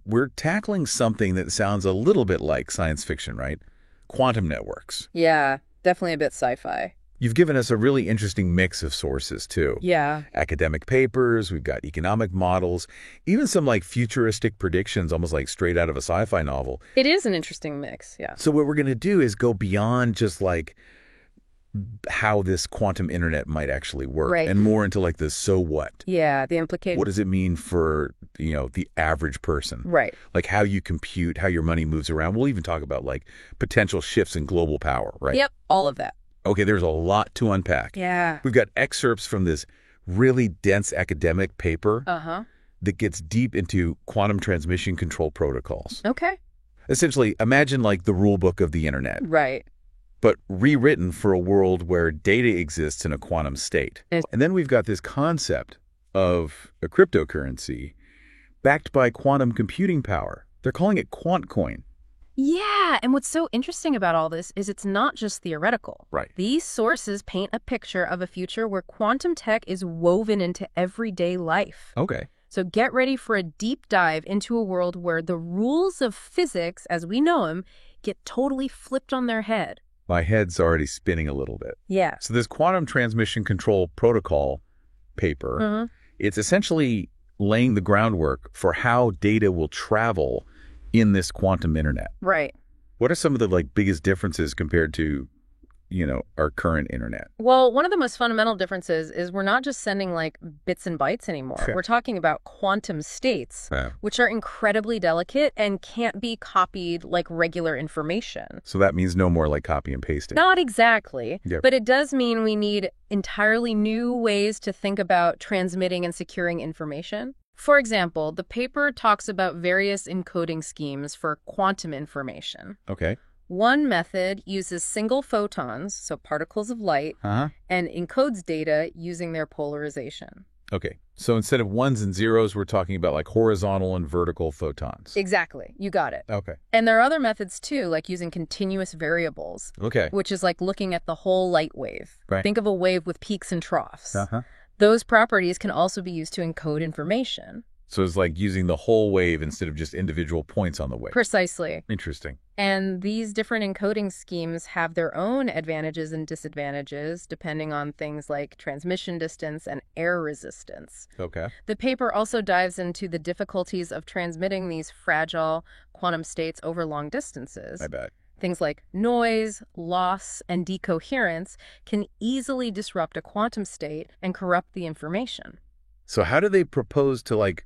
We're tackling something that sounds a little bit like science fiction, right? Quantum networks. Yeah, definitely a bit sci-fi. You've given us a really interesting mix of sources, too. Yeah. Academic papers, we've got economic models, even some like futuristic predictions, almost like straight out of a sci-fi novel. It is an interesting mix, yeah. So what we're going to do is go beyond just like how this quantum internet might actually work, Right. and more into like the so what. Yeah, the implication. What does it mean for, the average person? Right. Like how you compute, how your money moves around. We'll even talk about like potential shifts in global power, right? Yep, all of that. Okay, there's a lot to unpack. Yeah. We've got excerpts from this really dense academic paper Uh-huh. that gets deep into quantum transmission control protocols. Okay. Essentially, imagine like the rule book of the internet, Right. but rewritten for a world where data exists in a quantum state. Yes. And then we've got this concept of a cryptocurrency backed by quantum computing power. They're calling it QuantCoin. Yeah, and what's so interesting about all this is it's not just theoretical. Right. These sources paint a picture of a future where quantum tech is woven into everyday life. Okay. So get ready for a deep dive into a world where the rules of physics, as we know them, get totally flipped on their head. My head's already spinning a little bit. Yeah. So this quantum transmission control protocol paper, Mm-hmm. it's essentially laying the groundwork for how data will travel in this quantum internet. Right. What are some of the like biggest differences compared to, our current internet? Well, one of the most fundamental differences is we're not just sending like bits and bytes anymore. Okay. We're talking about quantum states, Yeah. which are incredibly delicate and can't be copied like regular information. So that means no more like copy and pasting. Not exactly, Yep. but it does mean we need entirely new ways to think about transmitting and securing information. For example, the paper talks about various encoding schemes for quantum information. Okay. One method uses single photons, so particles of light, Uh-huh. and encodes data using their polarization. Okay. So instead of ones and zeros, we're talking about like horizontal and vertical photons. Exactly. You got it. Okay. And there are other methods too, like using continuous variables, Okay. which is like looking at the whole light wave. Right. Think of a wave with peaks and troughs. Uh-huh. Those properties can also be used to encode information. So it's like using the whole wave instead of just individual points on the wave. Precisely. Interesting. And these different encoding schemes have their own advantages and disadvantages depending on things like transmission distance and air resistance. Okay. The paper also dives into the difficulties of transmitting these fragile quantum states over long distances. I bet. Things like noise, loss, and decoherence can easily disrupt a quantum state and corrupt the information. So how do they propose to like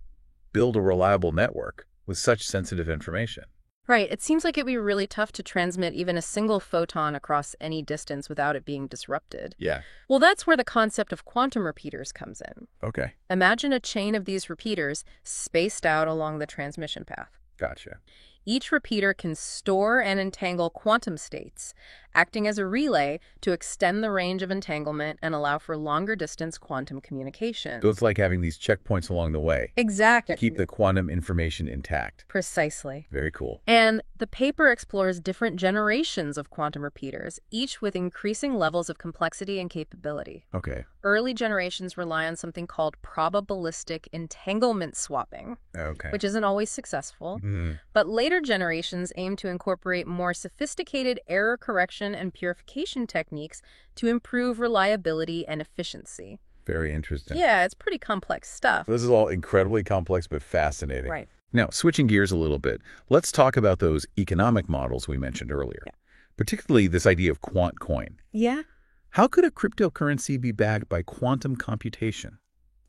build a reliable network with such sensitive information? Right, it seems like it'd be really tough to transmit even a single photon across any distance without it being disrupted. Yeah. Well, that's where the concept of quantum repeaters comes in. Okay. Imagine a chain of these repeaters spaced out along the transmission path. Gotcha. Each repeater can store and entangle quantum states, acting as a relay to extend the range of entanglement and allow for longer distance quantum communication. So it's like having these checkpoints along the way Exactly. to keep the quantum information intact. Precisely. Very cool. And the paper explores different generations of quantum repeaters, each with increasing levels of complexity and capability. Okay. Early generations rely on something called probabilistic entanglement swapping, Okay. which isn't always successful. Mhm. But later generations aim to incorporate more sophisticated error correction and purification techniques to improve reliability and efficiency. Very interesting. Yeah, it's pretty complex stuff. This is all incredibly complex but fascinating. Right. Now, switching gears a little bit, let's talk about those economic models we mentioned earlier, particularly this idea of QuantCoin. Yeah. How could a cryptocurrency be backed by quantum computation?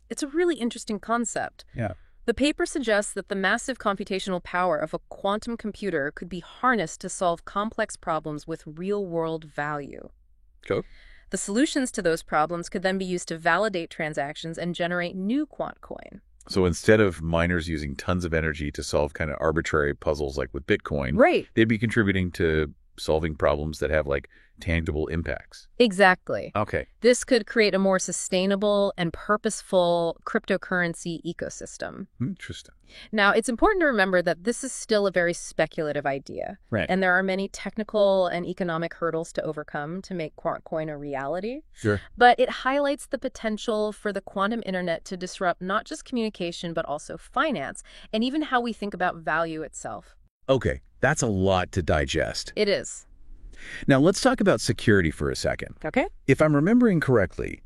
It's a really interesting concept. Yeah. The paper suggests that the massive computational power of a quantum computer could be harnessed to solve complex problems with real-world value. Cool. The solutions to those problems could then be used to validate transactions and generate new QuantCoin. So instead of miners using tons of energy to solve kind of arbitrary puzzles like with Bitcoin, Right. they'd be contributing to solving problems that have like tangible impacts. Exactly. Okay. This could create a more sustainable and purposeful cryptocurrency ecosystem. Interesting. Now, it's important to remember that this is still a very speculative idea. Right. And there are many technical and economic hurdles to overcome to make QuantCoin a reality. Sure. But it highlights the potential for the quantum internet to disrupt not just communication, but also finance, and even how we think about value itself. Okay, that's a lot to digest. It is. Now let's talk about security for a second. Okay. If I'm remembering correctly,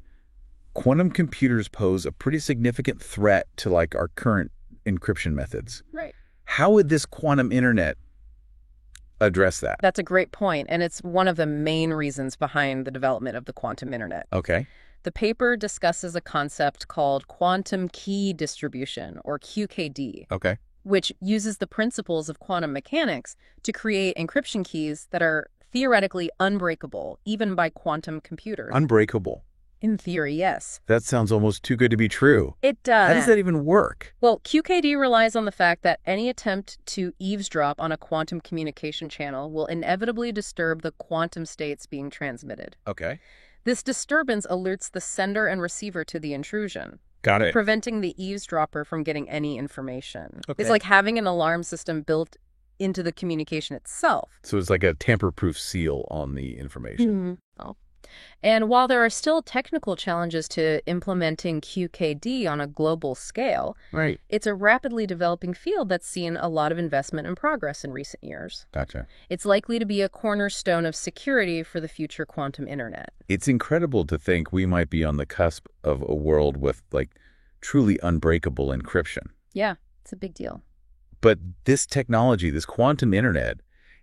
quantum computers pose a pretty significant threat to like our current encryption methods. Right. How would this quantum internet address that? That's a great point, and it's one of the main reasons behind the development of the quantum internet. Okay. The paper discusses a concept called quantum key distribution, or QKD, Okay. which uses the principles of quantum mechanics to create encryption keys that are theoretically unbreakable, even by quantum computers. Unbreakable. In theory, yes. That sounds almost too good to be true. It does. How does that even work? Well, QKD relies on the fact that any attempt to eavesdrop on a quantum communication channel will inevitably disturb the quantum states being transmitted. Okay. This disturbance alerts the sender and receiver to the intrusion, Got it. preventing the eavesdropper from getting any information. Okay. It's like having an alarm system built into the communication itself. So it's like a tamper-proof seal on the information. Oh. And while there are still technical challenges to implementing QKD on a global scale, Right. it's a rapidly developing field that's seen a lot of investment and progress in recent years. Gotcha. It's likely to be a cornerstone of security for the future quantum internet. It's incredible to think we might be on the cusp of a world with like truly unbreakable encryption. Yeah, it's a big deal. But this technology, this quantum internet,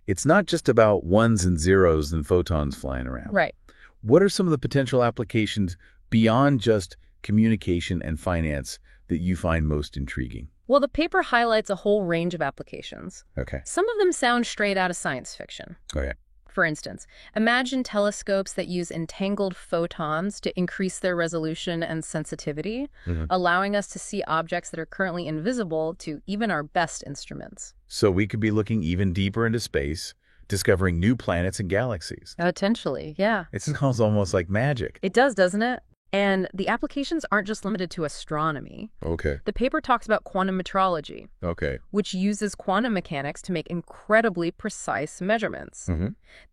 it's not just about ones and zeros and photons flying around. Right. What are some of the potential applications beyond just communication and finance that you find most intriguing? Well, the paper highlights a whole range of applications. Okay. Some of them sound straight out of science fiction. Okay. For instance, imagine telescopes that use entangled photons to increase their resolution and sensitivity, allowing us to see objects that are currently invisible to even our best instruments. So we could be looking even deeper into space, discovering new planets and galaxies. Potentially, yeah. It sounds almost like magic. It does, doesn't it? And the applications aren't just limited to astronomy. Okay. The paper talks about quantum metrology, Okay. which uses quantum mechanics to make incredibly precise measurements.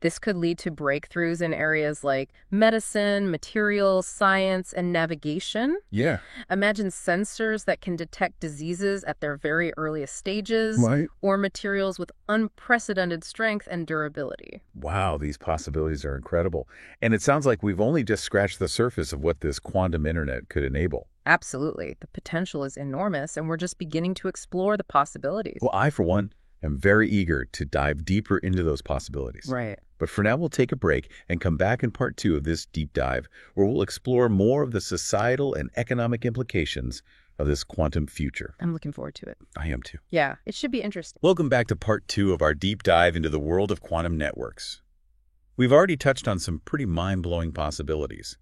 This could lead to breakthroughs in areas like medicine, materials, science, and navigation. Yeah. Imagine sensors that can detect diseases at their very earliest stages, Right. or materials with unprecedented strength and durability. Wow, these possibilities are incredible. And it sounds like we've only just scratched the surface of what this quantum internet could enable. Absolutely. The potential is enormous, and we're just beginning to explore the possibilities. Well, I, for one, am very eager to dive deeper into those possibilities. Right. But for now, we'll take a break and come back in part 2 of this deep dive, where we'll explore more of the societal and economic implications of this quantum future. I'm looking forward to it. I am too. Yeah, it should be interesting. Welcome back to part 2 of our deep dive into the world of quantum networks. We've already touched on some pretty mind-blowing possibilities,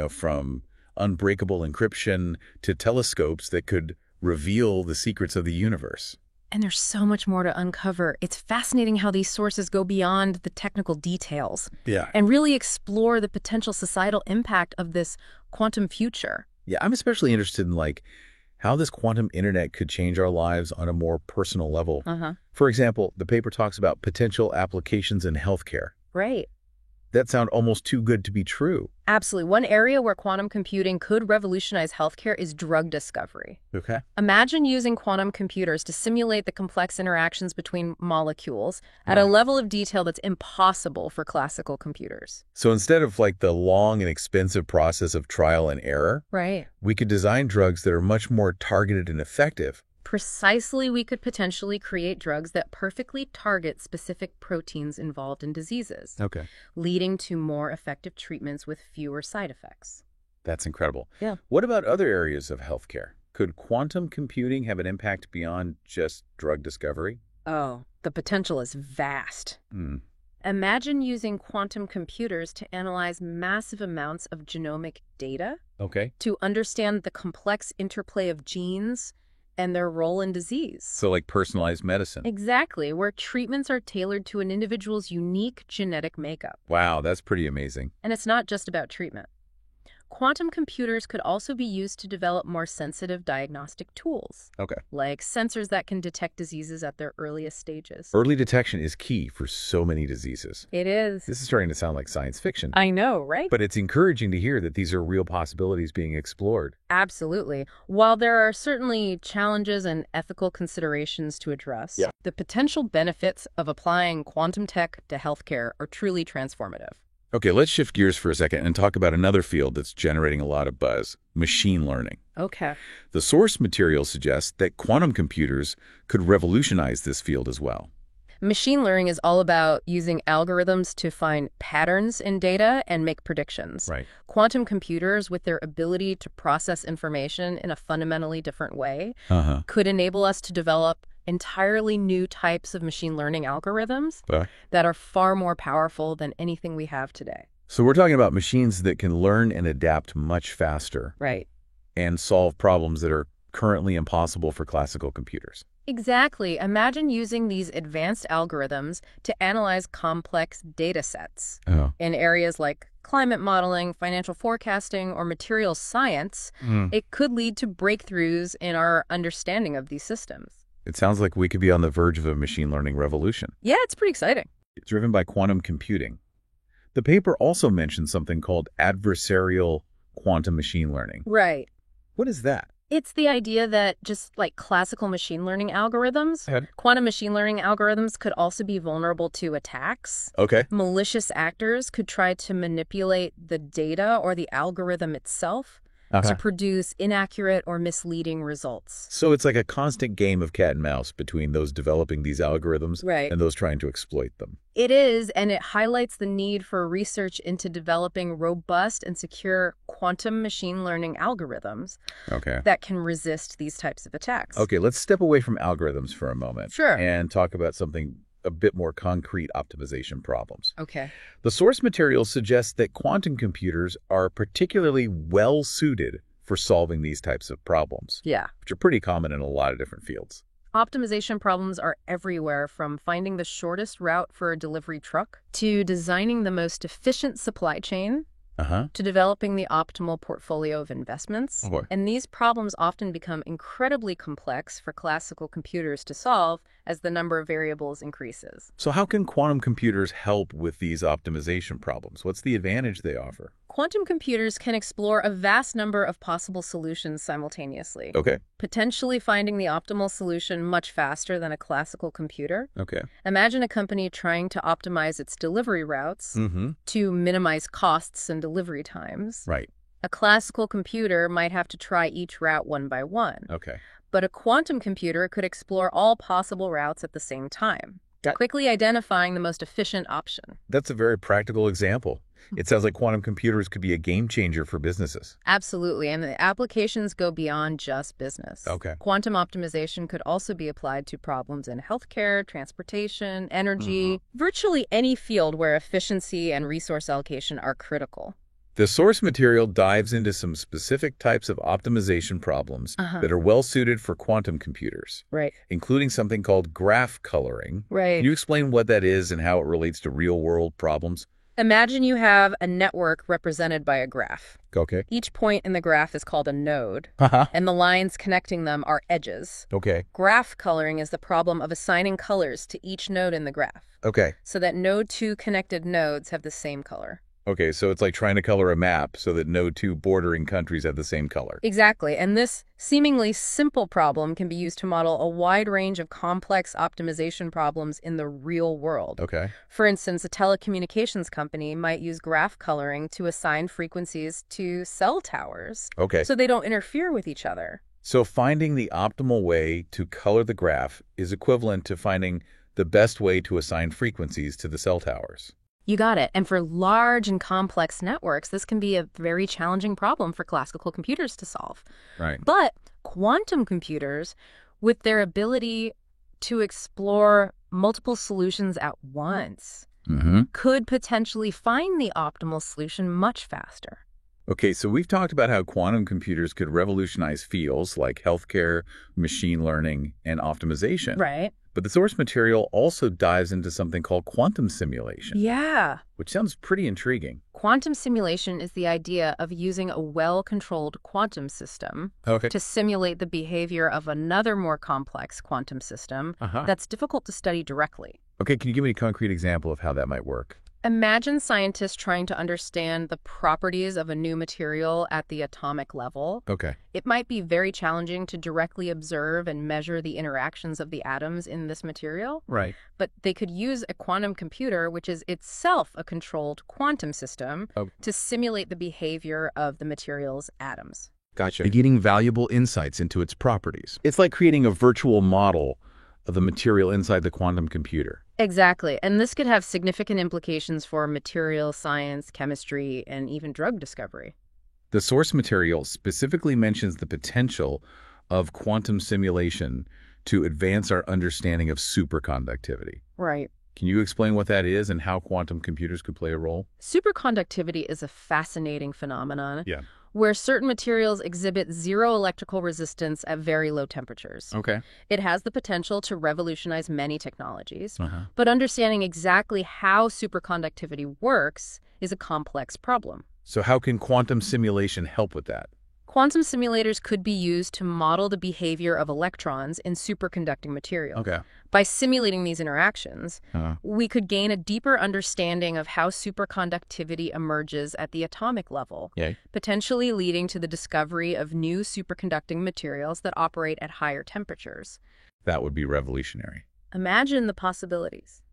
from unbreakable encryption to telescopes that could reveal the secrets of the universe. And there's so much more to uncover. It's fascinating how these sources go beyond the technical details Yeah. and really explore the potential societal impact of this quantum future. Yeah, I'm especially interested in how this quantum internet could change our lives on a more personal level. For example, the paper talks about potential applications in healthcare. Right. That sounds almost too good to be true. Absolutely. One area where quantum computing could revolutionize healthcare is drug discovery. Okay. Imagine using quantum computers to simulate the complex interactions between molecules at a level of detail that's impossible for classical computers. So instead of the long and expensive process of trial and error, Right. we could design drugs that are much more targeted and effective. Precisely, we could potentially create drugs that perfectly target specific proteins involved in diseases, Okay. leading to more effective treatments with fewer side effects. That's incredible. Yeah. What about other areas of healthcare? Could quantum computing have an impact beyond just drug discovery? Oh, the potential is vast. Hmm. Imagine using quantum computers to analyze massive amounts of genomic data Okay. to understand the complex interplay of genes and their role in disease. So like personalized medicine. Exactly, where treatments are tailored to an individual's unique genetic makeup. Wow, that's pretty amazing. And it's not just about treatment. Quantum computers could also be used to develop more sensitive diagnostic tools, Okay. like sensors that can detect diseases at their earliest stages. Early detection is key for so many diseases. It is. This is starting to sound like science fiction. I know, right? But it's encouraging to hear that these are real possibilities being explored. Absolutely. While there are certainly challenges and ethical considerations to address, the potential benefits of applying quantum tech to healthcare are truly transformative. Okay, let's shift gears for a second and talk about another field that's generating a lot of buzz, machine learning. Okay. The source material suggests that quantum computers could revolutionize this field as well. Machine learning is all about using algorithms to find patterns in data and make predictions. Right. Quantum computers, with their ability to process information in a fundamentally different way, could enable us to develop entirely new types of machine learning algorithms that are far more powerful than anything we have today. So we're talking about machines that can learn and adapt much faster. Right. And solve problems that are currently impossible for classical computers. Exactly. Imagine using these advanced algorithms to analyze complex data sets. In areas like climate modeling, financial forecasting, or materials science, it could lead to breakthroughs in our understanding of these systems. It sounds like we could be on the verge of a machine learning revolution. Yeah, it's pretty exciting. It's driven by quantum computing. The paper also mentions something called adversarial quantum machine learning. Right. What is that? It's the idea that just like classical machine learning algorithms, quantum machine learning algorithms could also be vulnerable to attacks. Okay. Malicious actors could try to manipulate the data or the algorithm itself to produce inaccurate or misleading results. So it's like a constant game of cat and mouse between those developing these algorithms and those trying to exploit them. It is, and it highlights the need for research into developing robust and secure quantum machine learning algorithms that can resist these types of attacks. Okay, let's step away from algorithms for a moment. Sure. And talk about something a bit more concrete, optimization problems. Okay. The source material suggests that quantum computers are particularly well suited for solving these types of problems. Yeah. Which are pretty common in a lot of different fields. Optimization problems are everywhere, from finding the shortest route for a delivery truck to designing the most efficient supply chain to developing the optimal portfolio of investments. And these problems often become incredibly complex for classical computers to solve as the number of variables increases. So how can quantum computers help with these optimization problems? What's the advantage they offer? Quantum computers can explore a vast number of possible solutions simultaneously. Okay. Potentially finding the optimal solution much faster than a classical computer. Okay. Imagine a company trying to optimize its delivery routes to minimize costs and delivery times. Right. A classical computer might have to try each route one by one. Okay. But a quantum computer could explore all possible routes at the same time, quickly identifying the most efficient option. That's a very practical example. It sounds like quantum computers could be a game changer for businesses. Absolutely, and the applications go beyond just business. Okay. Quantum optimization could also be applied to problems in healthcare, transportation, energy, virtually any field where efficiency and resource allocation are critical. The source material dives into some specific types of optimization problems that are well suited for quantum computers, including something called graph coloring. Can you explain what that is and how it relates to real-world problems? Imagine you have a network represented by a graph. Okay. Each point in the graph is called a node, and the lines connecting them are edges. Okay. Graph coloring is the problem of assigning colors to each node in the graph, so that no two connected nodes have the same color. Okay, so it's like trying to color a map so that no two bordering countries have the same color. Exactly, and this seemingly simple problem can be used to model a wide range of complex optimization problems in the real world. Okay. For instance, a telecommunications company might use graph coloring to assign frequencies to cell towers so they don't interfere with each other. So finding the optimal way to color the graph is equivalent to finding the best way to assign frequencies to the cell towers. You got it. And for large and complex networks, this can be a very challenging problem for classical computers to solve. Right. But quantum computers, with their ability to explore multiple solutions at once, could potentially find the optimal solution much faster. Okay, so we've talked about how quantum computers could revolutionize fields like healthcare, machine learning, and optimization. Right. But the source material also dives into something called quantum simulation, Yeah. which sounds pretty intriguing. Quantum simulation is the idea of using a well-controlled quantum system Okay. to simulate the behavior of another more complex quantum system that's difficult to study directly. Okay, can you give me a concrete example of how that might work? Imagine scientists trying to understand the properties of a new material at the atomic level. Okay. It might be very challenging to directly observe and measure the interactions of the atoms in this material, Right. but they could use a quantum computer, which is itself a controlled quantum system, Oh. to simulate the behavior of the material's atoms. Gotcha. Getting valuable insights into its properties. It's like creating a virtual model of the material inside the quantum computer. Exactly, and this could have significant implications for material science, chemistry, and even drug discovery. The source material specifically mentions the potential of quantum simulation to advance our understanding of superconductivity. Right. Can you explain what that is and how quantum computers could play a role? Superconductivity is a fascinating phenomenon Yeah. where certain materials exhibit zero electrical resistance at very low temperatures. Okay. It has the potential to revolutionize many technologies, Uh-huh. but understanding exactly how superconductivity works is a complex problem. So how can quantum simulation help with that? Quantum simulators could be used to model the behavior of electrons in superconducting materials. Okay. By simulating these interactions, Uh-huh. we could gain a deeper understanding of how superconductivity emerges at the atomic level, Yay. potentially leading to the discovery of new superconducting materials that operate at higher temperatures. That would be revolutionary. Imagine the possibilities.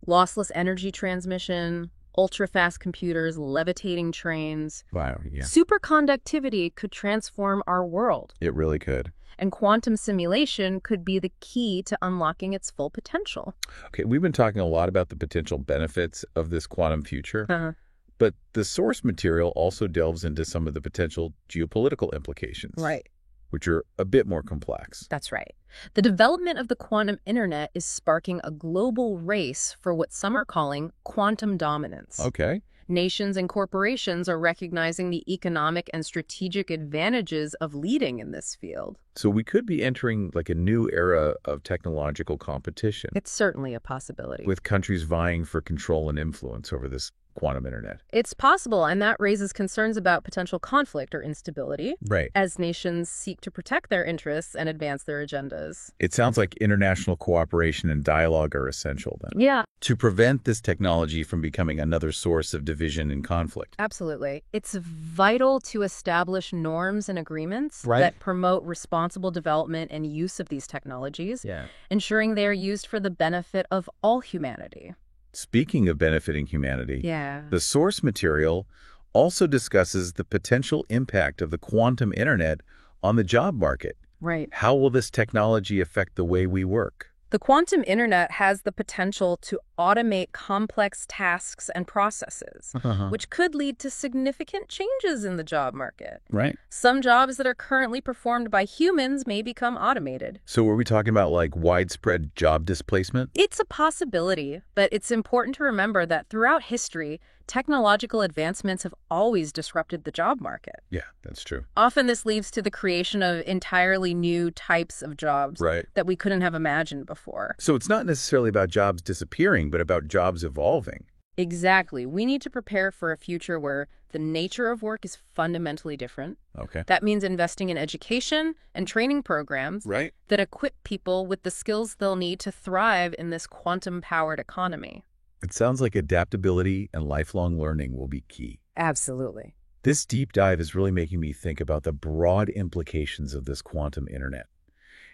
Lossless energy transmission, ultra-fast computers, levitating trains. Wow, yeah. Superconductivity could transform our world, It really could. and quantum simulation could be the key to unlocking its full potential. Okay, we've been talking a lot about the potential benefits of this quantum future, Uh-huh. but the source material also delves into some of the potential geopolitical implications, Right. which are a bit more complex. That's right. The development of the quantum internet is sparking a global race for what some are calling quantum dominance. Okay. Nations and corporations are recognizing the economic and strategic advantages of leading in this field. So we could be entering like a new era of technological competition, It's certainly a possibility. with countries vying for control and influence over this quantum internet. It's possible, and that raises concerns about potential conflict or instability Right. as nations seek to protect their interests and advance their agendas. It sounds like international cooperation and dialogue are essential then, Yeah, to prevent this technology from becoming another source of division and conflict. absolutely. It's vital to establish norms and agreements Right. that promote responsible development and use of these technologies, Yeah. ensuring they are used for the benefit of all humanity. Speaking of benefiting humanity, Yeah. the source material also discusses the potential impact of the quantum internet on the job market. Right. How will this technology affect the way we work? The quantum internet has the potential to automate complex tasks and processes, which could lead to significant changes in the job market. Right. Some jobs that are currently performed by humans may become automated. So are we talking about like widespread job displacement? It's a possibility, but it's important to remember that throughout history, technological advancements have always disrupted the job market. Yeah, that's true. Often this leads to the creation of entirely new types of jobs Right. that we couldn't have imagined before. So it's not necessarily about jobs disappearing, but about jobs evolving. Exactly. We need to prepare for a future where the nature of work is fundamentally different. Okay. That means investing in education and training programs Right. that equip people with the skills they'll need to thrive in this quantum-powered economy. It sounds like adaptability and lifelong learning will be key. Absolutely. This deep dive is really making me think about the broad implications of this quantum internet.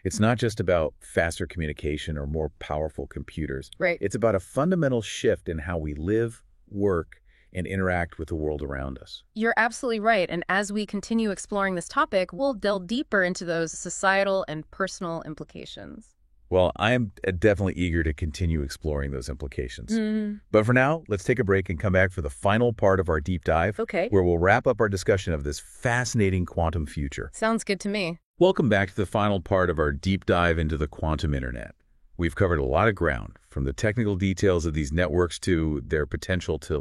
It's not just about faster communication or more powerful computers. Right. It's about a fundamental shift in how we live, work, and interact with the world around us. You're absolutely right. And as we continue exploring this topic, we'll delve deeper into those societal and personal implications. Well, I am definitely eager to continue exploring those implications. But for now, let's take a break and come back for the final part of our deep dive, Okay. where we'll wrap up our discussion of this fascinating quantum future. Sounds good to me. Welcome back to the final part of our deep dive into the quantum internet. We've covered a lot of ground, from the technical details of these networks to their potential to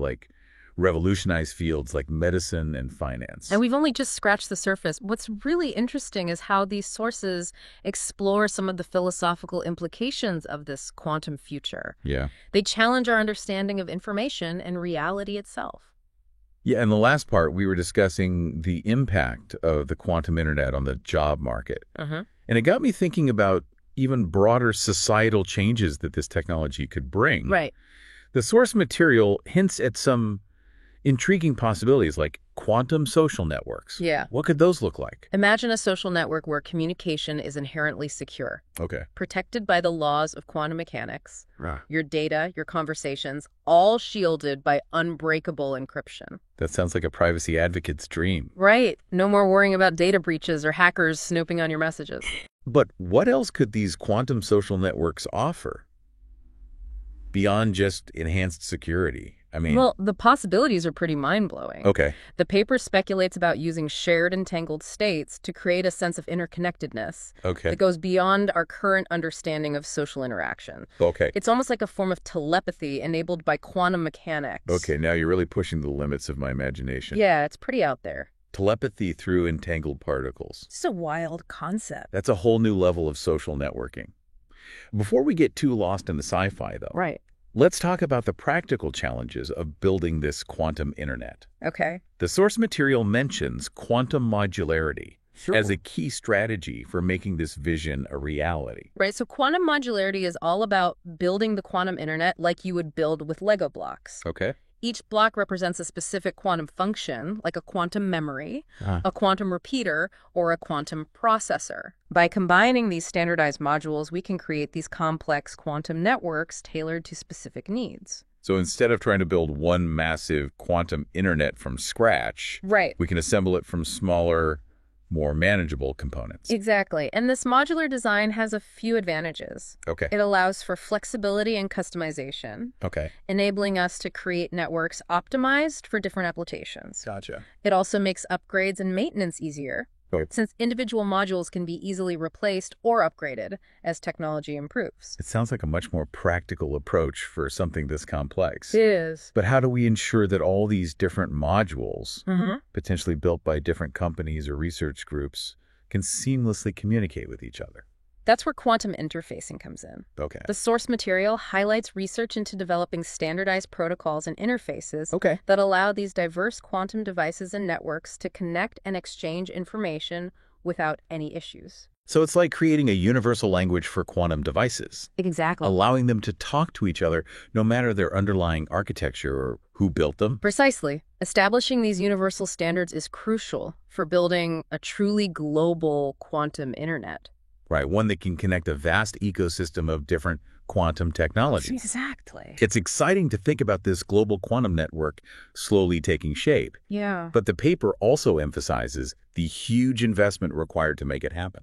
revolutionize fields like medicine and finance. And we've only just scratched the surface. What's really interesting is how these sources explore some of the philosophical implications of this quantum future. Yeah. They challenge our understanding of information and reality itself. Yeah, in the last part, we were discussing the impact of the quantum internet on the job market. Uh-huh. And it got me thinking about even broader societal changes that this technology could bring. Right. The source material hints at some intriguing possibilities like quantum social networks. Yeah. What could those look like? Imagine a social network where communication is inherently secure, Okay. protected by the laws of quantum mechanics, Right. your data, your conversations, all shielded by unbreakable encryption. That sounds like a privacy advocate's dream. Right. No more worrying about data breaches or hackers snooping on your messages. But what else could these quantum social networks offer beyond just enhanced security? I mean, Well, the possibilities are pretty mind-blowing. okay. The paper speculates about using shared entangled states to create a sense of interconnectedness Okay. that goes beyond our current understanding of social interaction. Okay. It's almost like a form of telepathy enabled by quantum mechanics. Okay, now you're really pushing the limits of my imagination. Yeah, it's pretty out there. Telepathy through entangled particles. It's a wild concept. That's a whole new level of social networking. Before we get too lost in the sci-fi, though, Right. let's talk about the practical challenges of building this quantum internet. Okay. The source material mentions quantum modularity as a key strategy for making this vision a reality. Right, so quantum modularity is all about building the quantum internet like you would build with Lego blocks. Okay. Each block represents a specific quantum function, like a quantum memory, a quantum repeater, or a quantum processor. By combining these standardized modules, we can create these complex quantum networks tailored to specific needs. So instead of trying to build one massive quantum internet from scratch, Right. we can assemble it from smaller, more manageable components. Exactly. And this modular design has a few advantages. Okay. It allows for flexibility and customization, Okay. enabling us to create networks optimized for different applications. Gotcha. It also makes upgrades and maintenance easier, Okay. since individual modules can be easily replaced or upgraded as technology improves. It sounds like a much more practical approach for something this complex. It is. But how do we ensure that all these different modules, Mm-hmm. potentially built by different companies or research groups, can seamlessly communicate with each other? That's where quantum interfacing comes in. Okay. The source material highlights research into developing standardized protocols and interfaces Okay. that allow these diverse quantum devices and networks to connect and exchange information without any issues. So it's like creating a universal language for quantum devices, Exactly. allowing them to talk to each other no matter their underlying architecture or who built them. Precisely. Establishing these universal standards is crucial for building a truly global quantum internet. Right, one that can connect a vast ecosystem of different quantum technologies. Exactly. It's exciting to think about this global quantum network slowly taking shape, Yeah. but the paper also emphasizes the huge investment required to make it happen.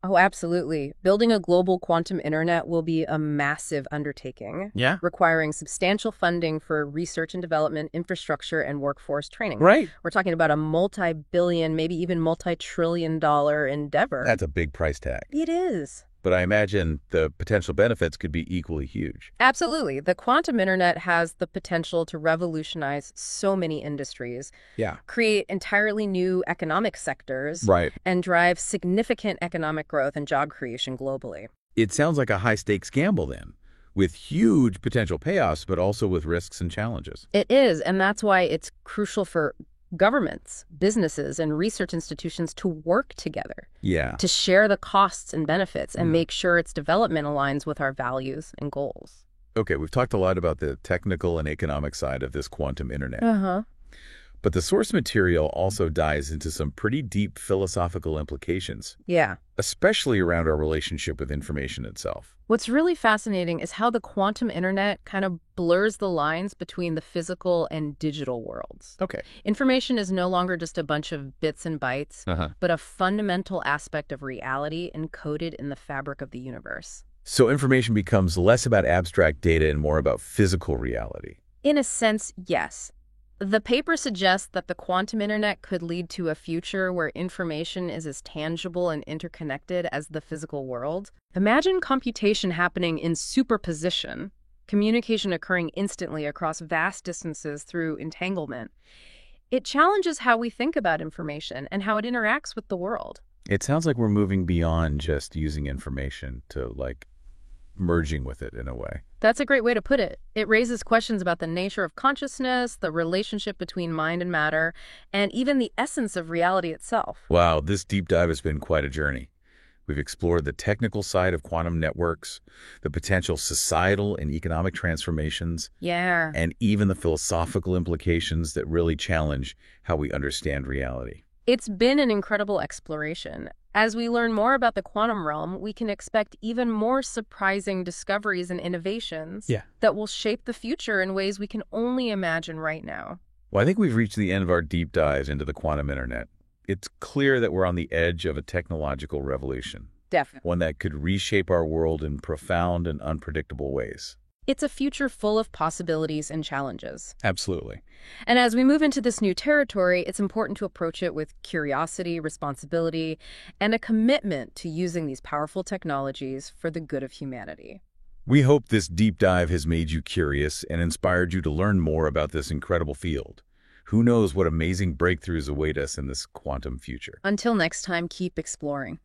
Oh, absolutely. Building a global quantum internet will be a massive undertaking, Yeah. requiring substantial funding for research and development, infrastructure, and workforce training. Right. We're talking about a multi-billion, maybe even multi-trillion-dollar endeavor. That's a big price tag. It is. But I imagine the potential benefits could be equally huge. Absolutely. The quantum internet has the potential to revolutionize so many industries, Yeah. create entirely new economic sectors, Right. and drive significant economic growth and job creation globally. It sounds like a high-stakes gamble then, with huge potential payoffs, but also with risks and challenges. It is, and that's why it's crucial for governments, businesses, and research institutions to work together, Yeah. to share the costs and benefits and make sure its development aligns with our values and goals. Okay, we've talked a lot about the technical and economic side of this quantum internet. Uh-huh. But the source material also dives into some pretty deep philosophical implications, Yeah. especially around our relationship with information itself. What's really fascinating is how the quantum internet kind of blurs the lines between the physical and digital worlds. Okay. Information is no longer just a bunch of bits and bytes, Uh-huh. but a fundamental aspect of reality encoded in the fabric of the universe. So information becomes less about abstract data and more about physical reality. In a sense, yes. The paper suggests that the quantum internet could lead to a future where information is as tangible and interconnected as the physical world. Imagine computation happening in superposition, communication occurring instantly across vast distances through entanglement. It challenges how we think about information and how it interacts with the world. It sounds like we're moving beyond just using information to, like, merging with it in a way. That's a great way to put it. It raises questions about the nature of consciousness, the relationship between mind and matter, and even the essence of reality itself. Wow, this deep dive has been quite a journey. We've explored the technical side of quantum networks, the potential societal and economic transformations, Yeah. and even the philosophical implications that really challenge how we understand reality. It's been an incredible exploration. As we learn more about the quantum realm, we can expect even more surprising discoveries and innovations that will shape the future in ways we can only imagine right now. Well, I think we've reached the end of our deep dives into the quantum internet. It's clear that we're on the edge of a technological revolution, Definitely. one that could reshape our world in profound and unpredictable ways. It's a future full of possibilities and challenges. Absolutely. And as we move into this new territory, it's important to approach it with curiosity, responsibility, and a commitment to using these powerful technologies for the good of humanity. We hope this deep dive has made you curious and inspired you to learn more about this incredible field. Who knows what amazing breakthroughs await us in this quantum future? Until next time, keep exploring.